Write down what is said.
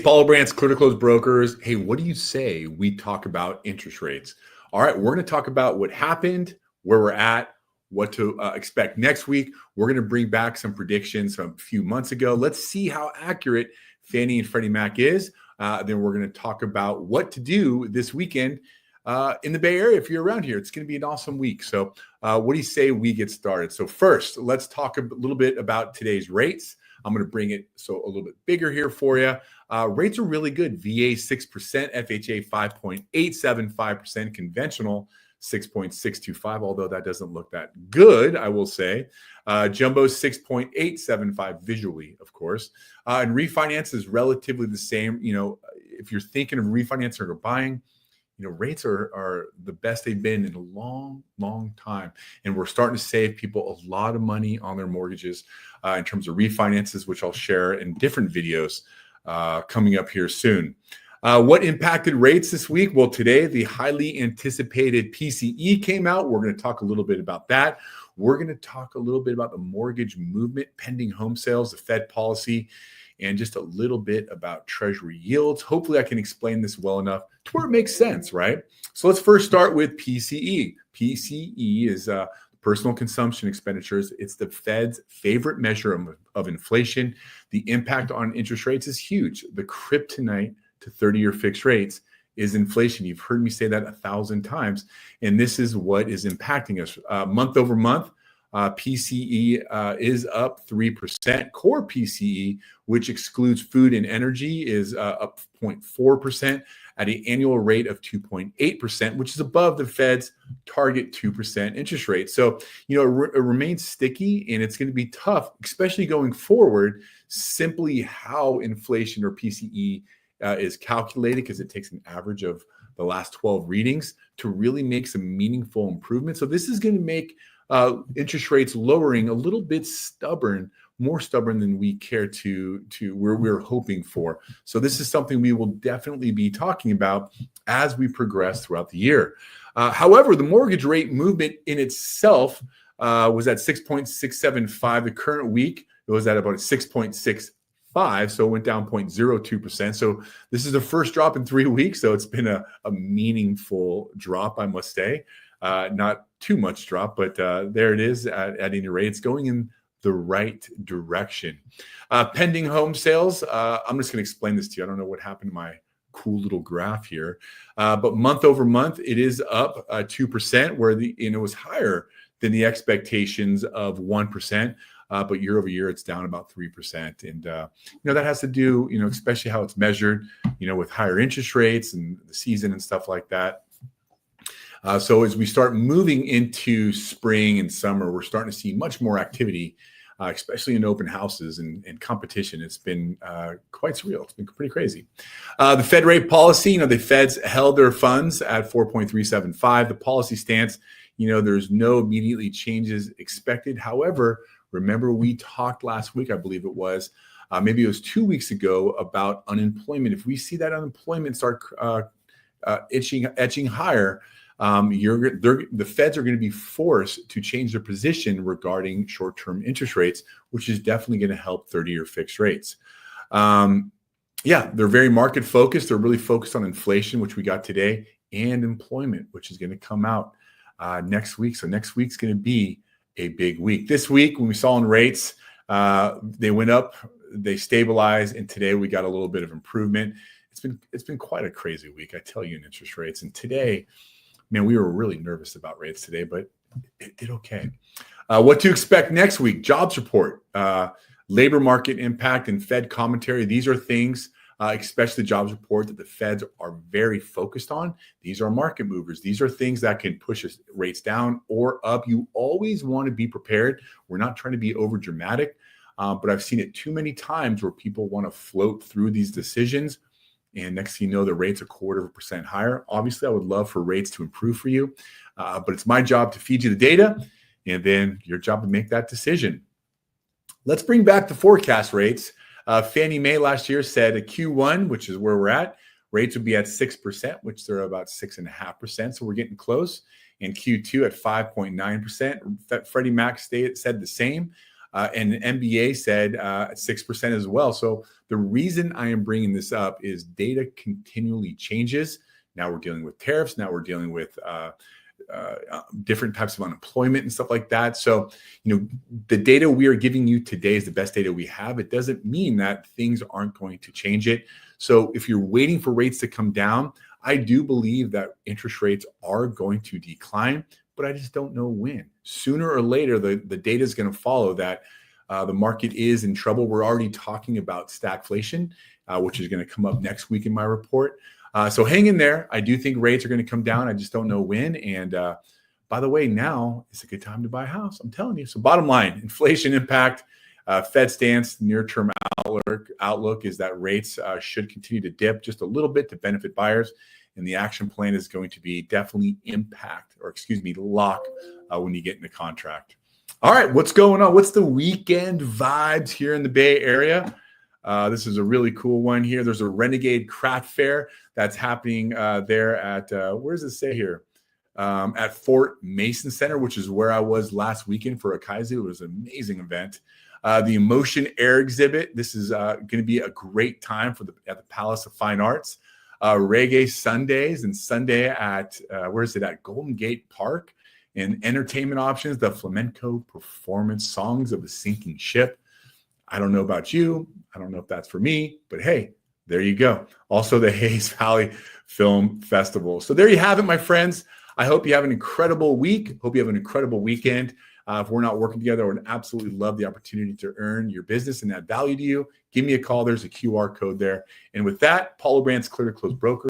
Paul Olbrantz, Clear to Close Brokers. Hey, what do you say we talk about interest rates? All right, we're going to talk about what happened, where we're at, what to expect next week. We're going to bring back some predictions from a few months ago. Let's see how accurate Fannie and Freddie Mac is. Then we're going to talk about what to do this weekend in the Bay Area if you're around here. It's going to be an awesome week. So what do you say we get started? So first, let's talk a little bit about today's rates. I'm going to bring it so a little bit bigger here for you. Rates are really good. VA 6%, FHA 5.875%, conventional 6.625, although that doesn't look that good, I will say. Jumbo 6.875 visually, of course. And refinance is relatively the same. You know, if you're thinking of refinancing or buying, you know, rates are the best they've been in a long, long time. And we're starting to save people a lot of money on their mortgages in terms of refinances, which I'll share in different videos coming up here soon. What impacted rates this week? Well, today, the highly anticipated PCE came out. We're going to talk a little bit about that. We're going to talk a little bit about the mortgage movement, pending home sales, the Fed policy, and just a little bit about Treasury yields. Hopefully I can explain this well enough to where it makes sense, right? So let's first start with PCE. PCE is personal consumption expenditures. It's the Fed's favorite measure of inflation. The impact on interest rates is huge. The kryptonite to 30-year fixed rates is inflation. You've heard me say that 1,000 times, and this is what is impacting us. Month over month, PCE is up 3%. Core PCE, which excludes food and energy, is up 0.4% at an annual rate of 2.8%, which is above the Fed's target 2% interest rate. So, you know, it remains sticky, and it's going to be tough, especially going forward, simply how inflation or PCE is calculated, because it takes an average of the last 12 readings to really make some meaningful improvement. So this is going to make interest rates lowering a little bit stubborn, more stubborn than we care to where we're hoping for. So this is something we will definitely be talking about as we progress throughout the year. However, the mortgage rate movement in itself was at 6.675. The current week, it was at about 6.65, so it went down 0.02%. So this is the first drop in 3 weeks. So it's been a meaningful drop, I must say. Not too much drop, but there it is at any rate. It's going in the right direction. Pending home sales. I'm just going to explain this to you. I don't know what happened to my cool little graph here, but month over month, it is up 2%, where it was higher than the expectations of 1%. But year over year, it's down about 3%. And, you know, that has to do, you know, especially how it's measured, you know, with higher interest rates and the season and stuff like that. So as we start moving into spring and summer, we're starting to see much more activity, especially in open houses and competition. It's been quite surreal. It's been pretty crazy. The Fed rate policy, you know, the Feds held their funds at 4.375. The policy stance, you know, there's no immediately changes expected. However, remember we talked last week, I believe it was, maybe it was 2 weeks ago, about unemployment. If we see that unemployment start edging higher, the Feds are going to be forced to change their position regarding short-term interest rates, which is definitely going to help 30-year fixed rates. Yeah, they're very market focused. They're really focused on inflation, which we got today, and employment, which is going to come out next week. So next week's going to be a big week. This week, when we saw in rates, they went up, they stabilized, and today we got a little bit of improvement. It's been quite a crazy week, I tell you, in interest rates. And today, man, we were really nervous about rates today, but it did okay. What to expect next week? Jobs report, labor market impact, and Fed commentary. These are things, especially the jobs report, that the Feds are very focused on. These are market movers. These are things that can push rates down or up. You always want to be prepared. We're not trying to be over dramatic, but I've seen it too many times where people want to float through these decisions. And next thing you know, the rate's 0.25% higher. Obviously, I would love for rates to improve for you, but it's my job to feed you the data, and then your job to make that decision. Let's bring back the forecast rates. Fannie Mae last year said a Q1, which is where we're at, rates would be at 6%, which they're about 6.5%. So we're getting close. And Q2 at 5.9%. Freddie Mac said the same. And the NBA said 6% as well. So the reason I am bringing this up is data continually changes. Now we're dealing with tariffs. Now we're dealing with different types of unemployment and stuff like that. So, the data we are giving you today is the best data we have. It doesn't mean that things aren't going to change it. So if you're waiting for rates to come down, I do believe that interest rates are going to decline, but I just don't know when. Sooner or later, the data is going to follow that the market is in trouble. We're already talking about stagflation, which is going to come up next week in my report. So hang in there. I do think rates are going to come down. I just don't know when. And by the way, now is a good time to buy a house. I'm telling you. So bottom line, inflation impact, Fed stance, near-term outlook is that rates should continue to dip just a little bit to benefit buyers. And the action plan is going to be definitely lock when you get in the contract. All right, what's going on? What's the weekend vibes here in the Bay Area? This is a really cool one here. There's a Renegade Craft Fair that's happening there at, where does it say here? At Fort Mason Center, which is where I was last weekend for a Kaizu. It was an amazing event. The Emotion Air exhibit. This is going to be a great time at the Palace of Fine Arts. Reggae Sundays and Sunday at, at Golden Gate Park. And entertainment options, the flamenco performance, Songs of a Sinking Ship. I don't know about you. I don't know if that's for me, but hey, there you go. Also the Hayes Valley Film Festival. So there you have it, my friends. I hope you have an incredible week. Hope you have an incredible weekend. If we're not working together, I would absolutely love the opportunity to earn your business and add value to you. Give me a call. There's a QR code there. And with that, Paul Olbrantz, Clear to Close Broker.